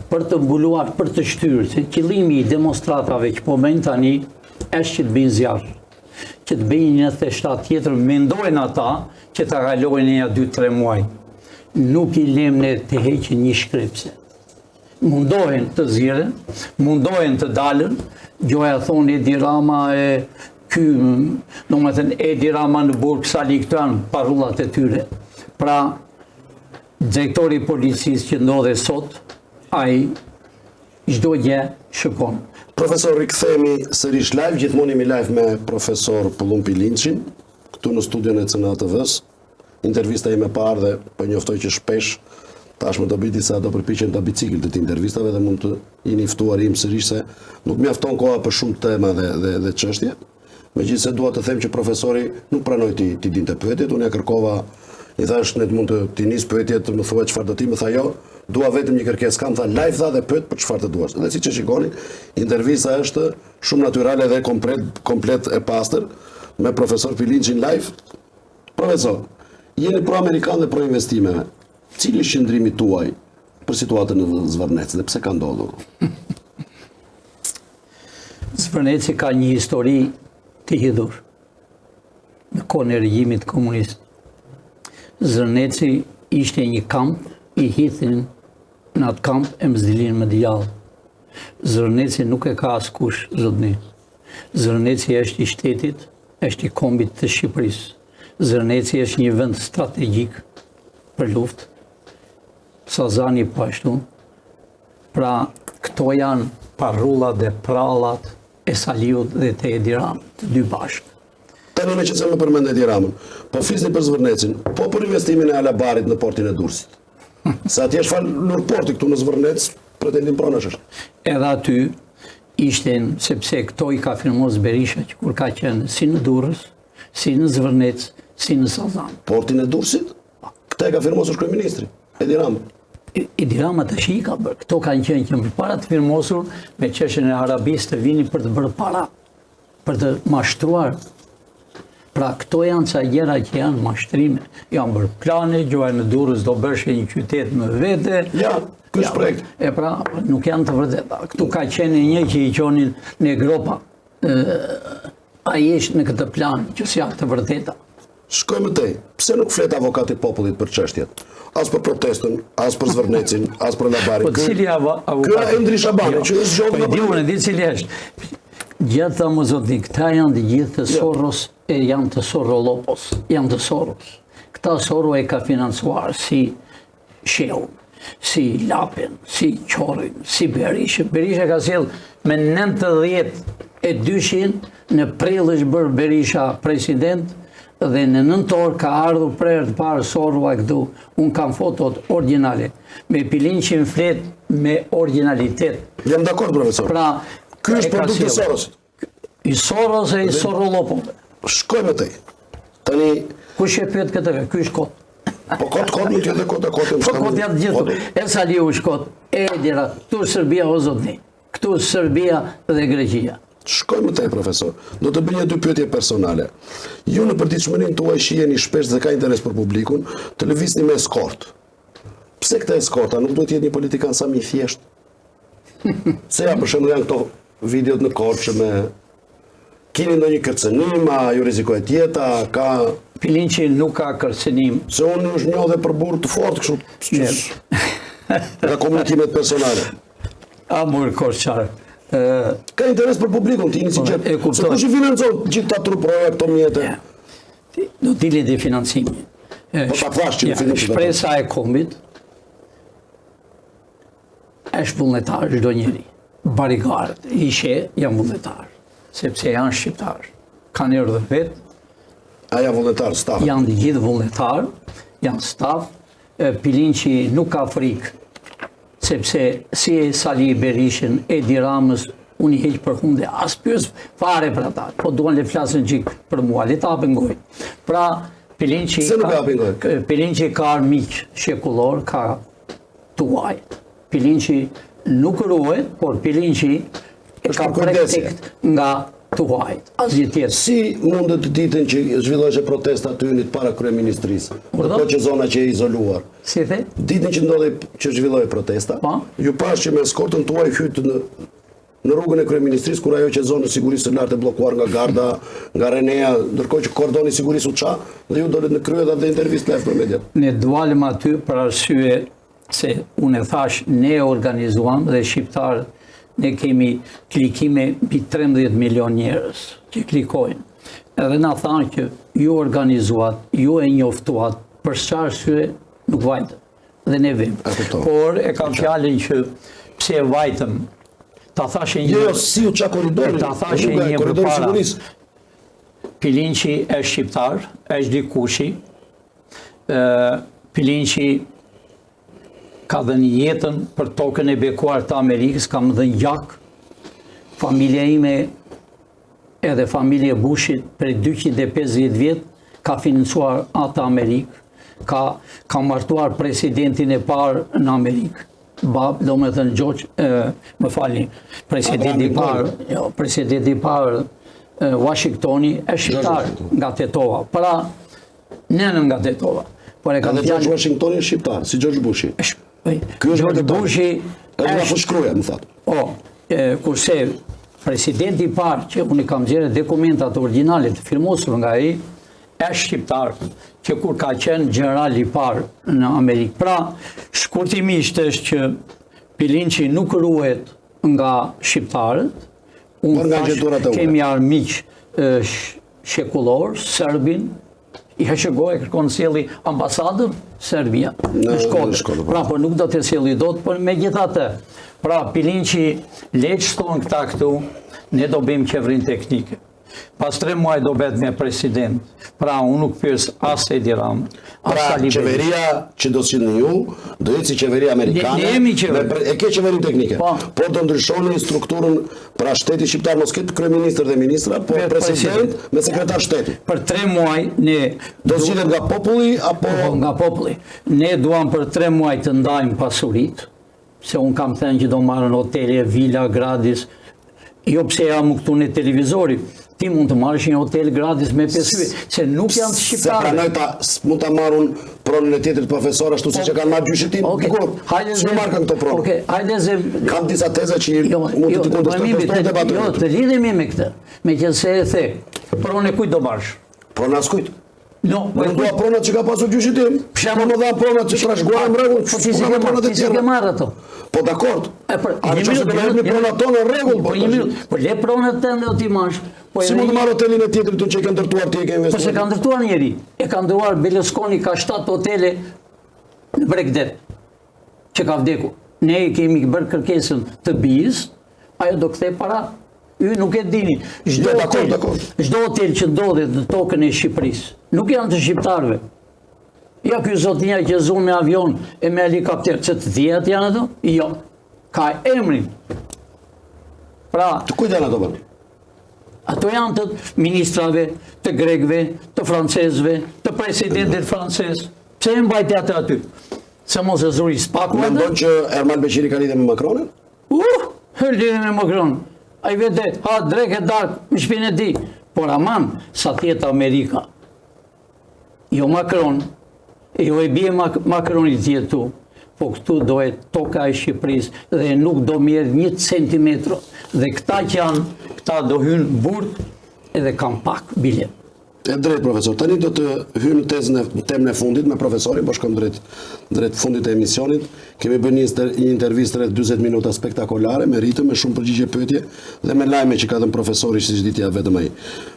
për të mbuluar, për të shtyrë, se qëllimi i demonstratave që po bëjnë tani është që të bëjnë zjarë, që të bëjnë një theshtat tjetër, mendojnë ata që ta kalojnë një 2-3 muaj. Nuk i lem ne të heqin një shkripse. Mundohen të ziren, mundohen të dalën, gjoja thonë Edi Rama ky, do me thënë Edi Rama në burg, Sali këto janë parullat e tyre. Pra, direktori i policisë që ndodhe sot, ai çdo gjë shikon. Profesor, rikthehemi sërish live, gjithmonë jemi live me profesor Pullumpi Linçin, këtu në studion e CNA-TV-s. Intervista ime parë dhe po njoftoj që shpesh tashmë do bëj disa do përpiqen ta bicikl të intervistave dhe mund të jeni ftuar im sërish se nuk mjafton koha për shumë tema dhe çështje. Megjithëse dua të them që profesori nuk pranoi ti dinte pyetjet, unë ja kërkova, i thash ne mund të nis pyetjet, më thuaj çfarë do ti, më tha jo, dua vetëm një kërkesë, kam tha live dha dhe pyet për çfarë të duash. Dhe siç e shikoni, intervista është shumë natyrale dhe komplet e pastër me profesor Pilinçin live. Profesor, jeni pro-amerikan dhe pro-investimeve. Cili është qëndrimi tuaj për situatën në Zvërnec dhe pse ka ndodhur? Zvërneci ka një histori të hidhur në kohën e regjimit komunist. Zvërneci ishte një kamp, i hithin në atë kamp e Mzdilin më djallë. Zvërneci nuk e ka askush, zotni. Zvërneci është i shtetit, është i kombit të Shqipërisë. Zvërneci është një vend strategjik për luftë. Sazani po ashtu. Pra, këto janë parrullat dhe prallat e Saliut dhe të Edi Ramës, të dy bashkë. Tani me që se më përmend Edi Ramën, po flisni për Zvërnecin, po për investimin e Alabarit në portin e Durrësit. Se atje është falë Lurporti këtu në Zvërnec, pretendim pronash është. Edhe aty ishten, sepse këto i ka firmos Berisha që kur ka qenë si në Durrës, si në Zvërnec, si në Sazan. Portin e Durrësit? Këta e ka firmosur kryeministri, Edi Rama. Edi Rama të shi i ka bërë. Këto kanë qenë që më para të firmosur me çështjen e Arabisë të vini për të bërë para, për të mashtruar. Pra këto janë ca gjëra që janë mashtrime. Janë bërë plane, gjoja në Durrës do bëshe një qytet më vete. Ja, ky është projekt. E pra, nuk janë të vërteta. Këtu ka qenë një që i qonin në Gropa. Ai është në këtë plan që janë të vërteta. Shkojmë tej. Pse nuk flet avokati i popullit për çështjet? As për protestën, as për Zvërnecin, as për Labarin. Po cili avokat? Ky Endri Shabani, që është zgjohet nga unë di cili është. Gjithë më zotni, këta janë të gjithë të Soros e janë të Sorolopos, janë të Soros. Këta Soro e ka financuar si Sheun, si Lapin, si Qorin, si Berishën. Berisha ka sjell me 92% në prill është bërë Berisha president dhe në nëntor ka ardhur prerë të parë Sorua këtu. Unë kam fotot originale. Me Pilinçin flet me originalitet. Jam dakord, profesor. Pra, ky është produkt i Sorosit. I Soros e i Sorolopov. Shkojmë tej. Tani Kush e pyet këtë? Ky është kot. po kot mund të jetë kot. Po kot janë gjithë. E Saliu është kot. E dira, këtu është Serbia o zotni. Këtu është Serbia dhe Greqia. Shkojmë tej, profesor. Do të bëj një dy pyetje personale. Ju në përditshmërinë tuaj shiheni shpesh dhe ka interes për publikun të lëvizni me eskort. Pse këta eskorta nuk duhet të jetë një politikan sa më i thjesht? Se ja për shembull janë këto videot në Korçë me keni ndonjë kërcënim, a ju rrezikohet jeta, ka Pilinçi nuk ka kërcënim. se unë është njoh dhe për burr të fortë kështu. Nga komunikimet personale. A mërë Korçar. Ka interes për publikun, ti si gjep. E kuptoj. Se kush i financon gjithë ta truproja këto mjete? Do tili dhe financimi. Po ta thash që në fillim. Shpresa e kombit është vullnetar çdo njeri. Barigarët, ishe janë vullnetar, sepse janë shqiptar. Kanë erdhur vetë, Aja vullnetar, staf. janë të gjithë vullnetar, janë staf. Pilinçi nuk ka frikë, sepse si e Sali Berishën, Edi Ramës, unë i heq për hunde, as pyes fare për ata, po duan le flasin gjik për mua, le ta hapin gojë. Pra, Pilinçi Se nuk hapin gojë? Pilinçi ka armiq shekullor, ka tuaj. Pilinçi nuk ruhet, por Pilinçi e Është ka për kujdesje. protekt nga tuajt. Asgjë tjetër. Si mundet ditën që zhvillohej protesta aty unit para kryeministrisë? Ndërkohë që zona që e izoluar. Si the? Ditën që ndodhi që zhvillohej protesta, Pa. ju pash që me eskortën tuaj hyt në rrugën e kryeministrisë kur ajo që zonë sigurisë së lartë e bllokuar nga garda, nga Renea, ndërkohë që kordoni sigurisë u ça dhe ju dolët në krye dhe intervistë live për mediat. Ne dualëm aty për arsye se unë e thash ne organizuam dhe shqiptarë ne kemi klikime mbi 13 milion njerëz që klikojnë. Edhe na thanë që ju organizuat, ju e njoftuat, për çfarë arsye nuk vajtëm. Dhe ne vim. kuptoj. Por e kam fjalën që pse e vajtëm, ta thashë një Jo, si u ça korridori? Ta thashë rruga e një korridorit përpara. sigurisë. Pilinçi është shqiptar, është dikushi. Pilinçi ka dhënë jetën për tokën e bekuar të Amerikës, kam dhënë gjak. Familja ime edhe familja e Bushit për 250 vjet ka financuar atë Amerikë, ka martuar presidentin e parë në Amerikë. Do me thënë George, më falni, presidenti i parë Washingtoni është shqiptar nga Tetova. Pra, nënën nga Tetova. Por e Ka kam dhe George fjalë Washingtoni është shqiptar, si George Bushi. Ky është George vërtetë. Bushi Është nga fushkruja, më thatë. kurse presidenti i parë që unë kam gjerë dokumentat origjinale të firmosur nga ai është shqiptar, që kur ka qenë general i parë në Amerikë. Pra, shkurtimisht është që Pilinçi nuk ruhet nga shqiptarët. Por Unë nga thash, gjeturat e kemi armiq shekullor, Serbin, i Hercegovë kërkon sjellë ambasadën Serbia në Shkodër. Pra, por nuk do të sjellë dot, por megjithatë, pra Pilinçi le të shton këta këtu, ne do bëjmë qeverinë teknike. Pas 3 muaj do bet me president. Pra, unë nuk pyes as Edi Ramën, as Pra, Sali Berisha. qeveria që do si në ju, do jetë si qeveria amerikane, Ne jemi qeveri. e ke qeverinë teknike, Po. por do ndryshoni strukturën, pra shteti shqiptar mos ketë kryeministër dhe ministra, por Me president me sekretar shteti. Për 3 muaj, ne Do zgjidhet nga populli apo nga populli. Ne duam për 3 muaj të ndajmë pasuritë, se unë kam thënë që do marrën hotele, vila, gradis, jo pse jam këtu në televizori, ti mund të marrësh një hotel gratis me 5 yje, se nuk janë të se shqiptarë. pranoj mund ta marrun pronën e tjetrit profesor ashtu siç e kanë marrë gjyshit tim. Okej, hajde S'u marrën këto pronë. Okej, hajde ze Kam disa teza që Jo, mund të kontestojnë debatin. të lidhemi me këtë. Meqense e the, pronë kujt do marrësh? Pronë askujt. No, Unë dua pronat që ka pasur gjyshi tim. Po më dha pronat që trashëguara në rregull. Po ti si ke marrë ato? Po dakord. A që do të bëjmë pronat tonë në rregull. Po një minutë, po le pronat tënde o ti marrësh. Po Si mund të marrë hotelin e tjetrit që e ke ndërtuar ti e ke Po se investuar? ka ndërtuar njeri. E ka ndërtuar Berlusconi ka 7 hotele në Bregdet që ka vdekur. Ne kemi bërë kërkesën të BI-s, ajo do kthej para. Ju nuk e dini. Çdo hotel që ndodhet në tokën e Shqipërisë nuk janë të shqiptarëve. Ja ky zotnia që zon me avion e me helikopter, që të dhjetë janë ato? Jo. Ka emrin. Pra, Të kujt janë ato bën? Ato janë të ministrave, të grekëve, të francezëve, të presidentit francez. Pse e mbajti atë aty? Se mos e zuri spaku atë? Mendon që Ermal Beqiri ka lidhje me Macronin? Lidhje me Macron. Ai vete, ha drek e dark në shpinën e tij. Por aman, sa tjetë Amerika. Jo Macron, jo e bie Macronit tjetu. Po këtu dohet toka e Shqipërisë dhe nuk do merr 1 centimetro. Dhe këta që janë, këta do hynë burg edhe kam pak bilet. E drejt, profesor. Tani do të hymë në temën e fundit me profesorin, po shkojmë drejt fundit e emisionit. Kemi bërë një intervistë rreth 40 minuta spektakolare, me ritëm, me shumë përgjigje pyetje dhe me lajme që ka dhënë profesori, siç ditja vetëm ai.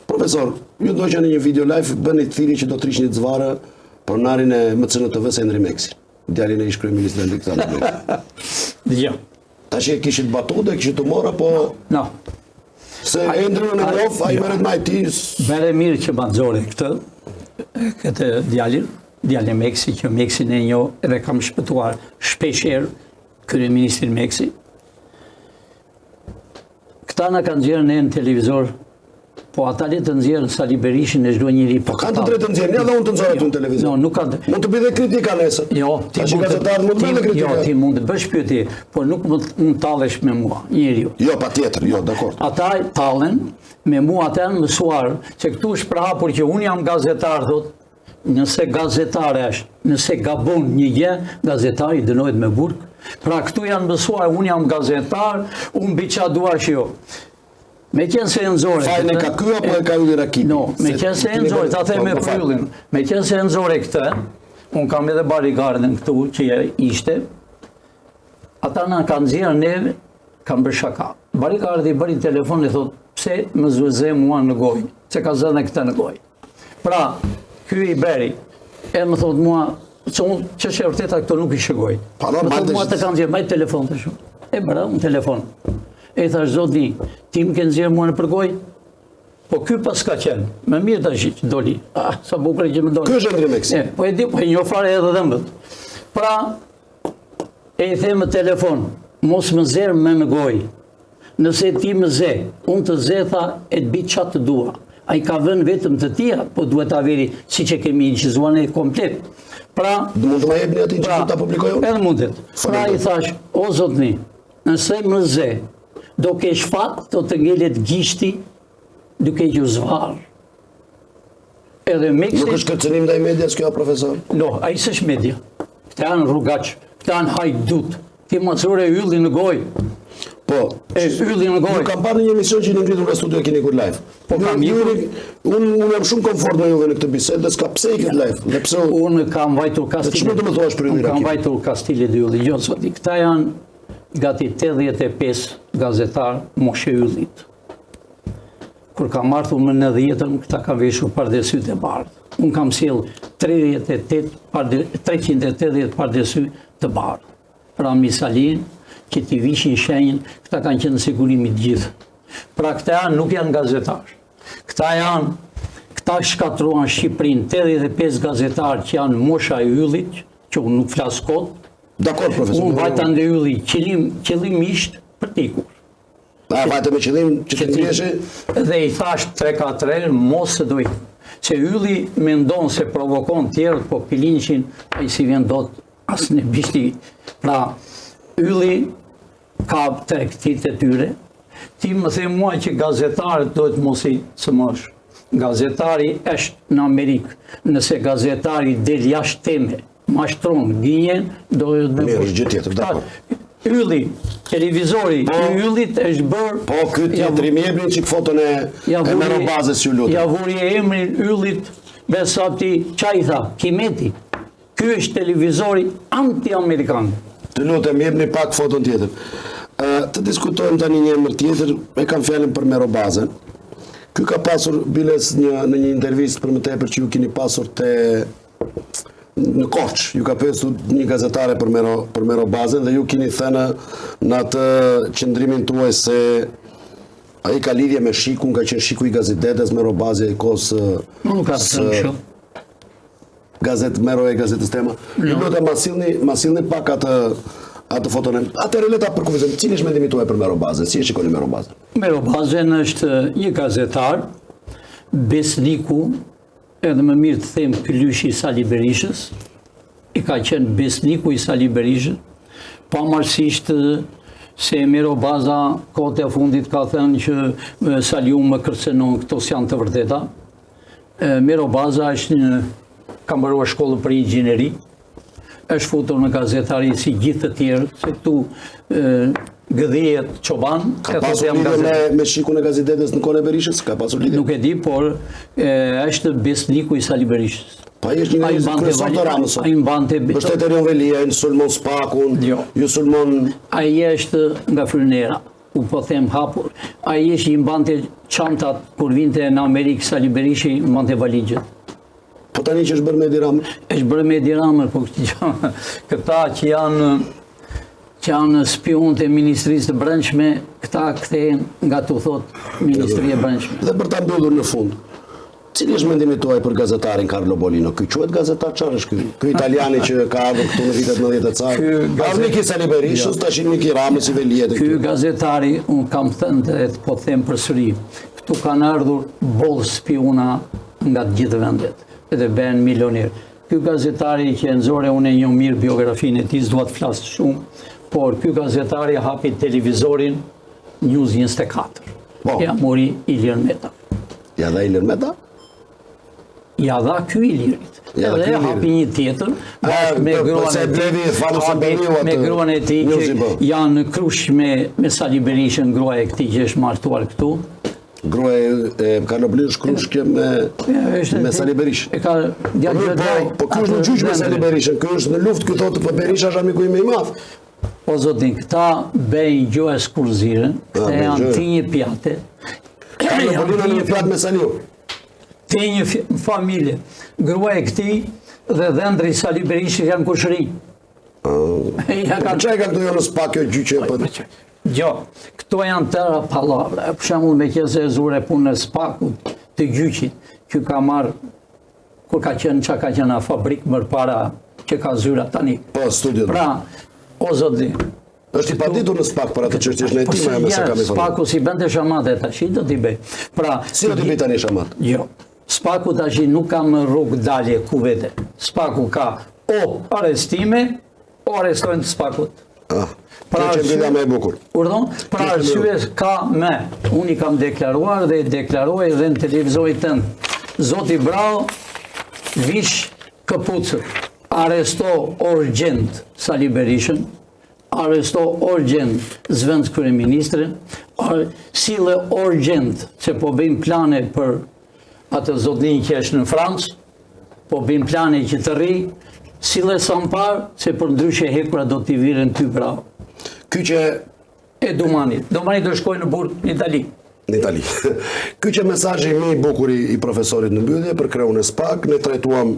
Profesor, ju ndoqja në një video live bëni të thirrje që do të rishni të zvarë pronarin e MCNTV-s Henri Meksi. Djalin e ish kryeministrit Aleksandar Meksi. Jo. Tash e kishit batutë, kishit humor apo No. se Endrën në Grof, ai merret me IT. Bere mirë që ma nxore këtë djalin Meksi, që Meksin e njo edhe kam shpëtuar shpesh herë kryeministrin Meksi. Këta na kanë nxjerrë ne në televizor, po ata le të nxjerrën Sali Berishin e çdo njëri. Po kanë të drejtë të nxjerrin, ja dhe unë të nxjerr aty në televizor. No, nuk ka. Mund të bëj dhe kritika nesër. Jo, ti mund të bësh pyetje, por nuk mund tallesh me mua, njeriu. Jo, patjetër, jo, dakord. Ata tallen me mua, ata janë mësuar që këtu është prahapur që unë jam gazetar, thot, nëse gazetare është, nëse gabon një gjë, gazetari dënohet me burg. Pra këtu janë mësuar, unë jam gazetar, unë biça dua që jo. Me qenë se e nëzore... Fajnë e ka ky apo e ka ylli Rakiti? No, me qenë se e nëzore, ta them me për yllin. Me qenë se e nëzore këtë, unë kam edhe barigardën këtu që ishte, ata na kanë zirë neve, kam bërë shaka. Barigardi bëri telefon e thot, pse më zëze mua në gojë, se ka zënë këtë në gojë. Pra, ky i beri, e më thot mua, që unë që shë vërteta këto nuk i shëgoj. Më thot mua të kanë zirë, majtë telefon të shumë. E bëra, unë telefon. E thash, zotni, ti më kënë zirë mua në përgoj? Po ky pas ka qenë, më mirë të që doli. Sa bukre që më doli. Ky është Henri Meksi. Po e di, po e një fare edhe dhe mbët. Pra, e i the më telefon, mos më zerë me në goj. Nëse ti më ze, unë të zetha e të bitë qatë të dua. A i ka vënë vetëm të tia, po duhet averi si që kemi incizuan e komplet. Pra, mund të më jepni aty që ta publikoj unë? Edhe mundet. Pra i thash, o zotni, nëse më ze, do kesh fat, do të ngelet gishti, duke që zvarë. Edhe Meksi... Nuk është kërcënim ndaj medias kjo, profesor? No, a i s'është media. Këta janë rrugaq, këta janë hajdut. Ti macure ylli në goj. Po. Ylli në goj. Nuk kam parë një emision që një ngritur në studio keni kur live. Po kam ikur. Unë jam shumë komfort me juve në këtë bisedë, dhe s'ka pse i këtë live. Unë kam vajtur Kastile. Ç'më do të thuash për ylli? Unë kam vajtur Kastile dhe ylli. Jo, zoti, këta janë gati 85 gazetar moshe yllit. Kur kam ardhur më në 10-ën, këta ka veshur pardesy të bardhë. Unë kam sjell 380 pardesy të bardhë. Pra misalin, që t'i vishin shenjën, këta kanë qenë sigurimit gjithë. Pra këta janë, nuk janë gazetarë. Këta shkatruan Shqipërinë, 85 gazetarë që janë mosha e yllit, që unë nuk flas kot. Dakor, profesor. Unë vajta në ylli qëllimisht për t'ikur. A vajta me qëllim që të ndjeshe? Dhe i thash 3-4 mos se dojtë. Se ylli me ndonë se provokon tjerët, po Pilinqin, a i si vjen dot asë në bishti. Pra, ylli ka tregtit e tyre. Ti më the mua që gazetarët dojtë mos i sëmësh. Gazetari është në Amerikë. Nëse gazetari del jashtë teme, mashtron, gjenjen, dojtë me mirë, gjithë tjetër, dakor. Ylli, televizori i yllit është bërë... Po, këtë tjetëri, mi jepni qik foton e merobazës që lutë. Ja vuri e emrin yllit, besati, qa i tha, Kimeti. Ky është televizori anti-amerikan. Të lutem, jepni pak foton tjetër. Të diskutojmë tani një emër tjetër, e kam fjallin për merobazën. Ky ka pasur, biles në një intervist për më tepër që ju kini pasur në Korç, ju ka pyetur një gazetare për merobazën dhe ju keni thënë në atë qëndrimin tuaj se ai ka lidhje me shikun, ka qenë shiku i gazetetes merobazja i kohës Nuk ka thënë gazet Mero e gazetës tema. Ju lutem ma sillni pak atë foton e... Atëherë le ta përkufizojmë. Cili është mendimi tuaj për Mero Bazën? Si e shikoni Mero Bazën? Mero Bazën është një gazetar, besniku, edhe më mirë të them kylyshi i Sali Berishës, i ka qenë besniku i Sali Berishës, pamarësisht se Mero Baza kohët e fundit ka thënë që Saliu më kërcenon, këto s'janë të vërteta. Mero Baza ka mbaruar shkollën për inxhineri, është futur në gazetari si gjithë të tjerë, se këtu gëdhijet çoban. Ka pasur lidhje me shikun e gazetetës në kohën e Berishës? Ka pasur lidhje? Nuk e di, por është besniku i Sali Berishës. Pa i është një kryesor të Ramës. Ai mbante mbështetën Velia, ju sulmon Spakun, ju sulmon... Ai është nga Frynera, u po them hapur. Ai është i mbante çantat kur vinte në Amerikë Sali Berishi, mbante valigjet. Po tani që është bërë me Edi Ramën? Është bërë me Edi Ramën, po këta që janë spionët e Ministrisë të Brendshme, këta kthehen nga tu thot Ministria e Brendshme. Dhe për ta mbyllur në fund, cili është mendimi tuaj për gazetarin Carlo Bolino? Ky quhet gazetar, çfarë është ky? Ky italiani që ka ardhur këtu në vitet 90 të caktë. Ardhur ki Sali Berishës, tash ki Ramës i Veliet. Ky gazetari, un kam thënë dhe po them përsëri, këtu kanë ardhur boll spiona nga të gjithë vendet. Edhe ben milioner. Ky gazetari që nxore, unë e njoh mirë biografinë e tij, s'dua të flas shumë, por ky gazetari hapi televizorin News 24. Ja mori Ilir Meta. Ja dha Ilir Meta? Ja dha ky Ilirit. Edhe hapi një tjetër, bashkë me gruan e tij që janë në krush me Sali Berishën, gruaja e këtij që është martuar këtu. Gruaja e Carlo Bolino shkrushke me Sali Berishën. Po ky është në gjyq me Sali Berishën, ky është në luftë, ky thotë po Berisha është amiku im i madh. Po zotin, këta bëjnë gjohë skurziren, këta janë të një pjate. Carlo Bolino në një pjatë me Saliu. Të një familje. Gruaja e këtij dhe dhëndri Sali Berishës janë kushëri. Çfarë ka këtu jo në SPAK kjo gjyqje? Jo, këto janë tëra palavra. Për shembull, me qenë zure punë në SPAK-ut të gjyqit, që ka marrë, kur ka qenë që ka qenë në fabrikë mërë para që ka zyra tani. Po, studiot. Pra, o zoti. Është i paditur në SPAK për atë çështje në hetim me sa kam informuar. SPAK-u si bënte shamat e tash do t'i bëj. Pra, si do t'i bëj tani shamat? Jo. SPAK-u tash nuk ka më rrugë dalje ku vete. SPAK-u ka o arrestime, o arrestojnë të SPAK-ut. Pra arsye më e bukur. Urdhon, pra arsye ka me. Unë i kam deklaruar dhe i deklaroj edhe në televizorin tënd. Zoti Brau, vish këpucët. Arresto urgent Sali Berishën, arresto urgent zëvendës kryeministrin, sille urgent që po bëjmë plane për atë zotnin që është në Francë, po bëjmë plane që të rri, sille sa më parë, se për ndryshe hekura do t'i viren ty Brau. Ky që e Domani do shkojë në burg në Itali. Në Itali. Ky që mesazhi më i bukur i profesorit në mbyllje për kreun e SPAK, ne trajtuam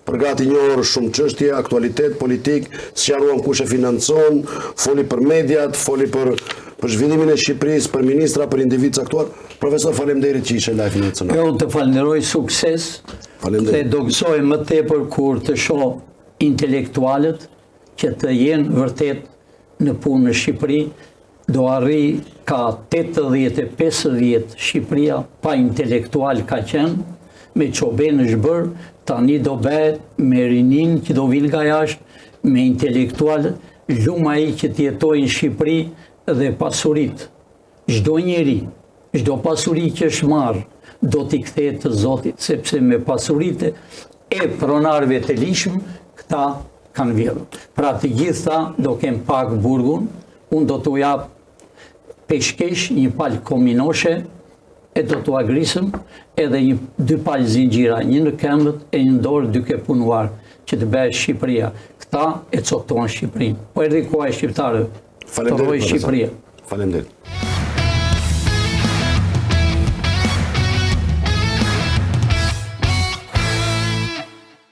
për gati një orë shumë çështje, aktualitet politik, sqaruam kush e financon, foli për mediat, foli për zhvillimin e Shqipërisë, për ministra, për individ caktuar. Profesor, faleminderit që ishe live në nacional. Unë të falenderoj, sukses. Dhe do gëzoj më tepër kur të shoh intelektualët që të jenë vërtet në punë në Shqipëri, do arri ka 80-50 Shqipëria pa intelektual ka qenë, me çoben është bërë, tani do bëhet me rinin që do vinë nga jashtë, me intelektual luma i që t'jetojnë në Shqipëri dhe pasurit. Çdo njeri, çdo pasuri që është marrë, do t'i kthehet të Zotit, sepse me pasuritë e pronarëve të lishëm, këta kanë vjedhur. Pra të gjitha do kem pak burgun, unë do t'u jap peshkesh, një palë kominoshe, e do t'u agrisëm, edhe 2 palë zinxhira, një në këmbët e një dorë duke punuar, që të bëhet Shqipëria. Këta e coptuan Shqipërinë. Po erdhi koha e shqiptarëve. Faleminderit. Shqipëria. Faleminderit.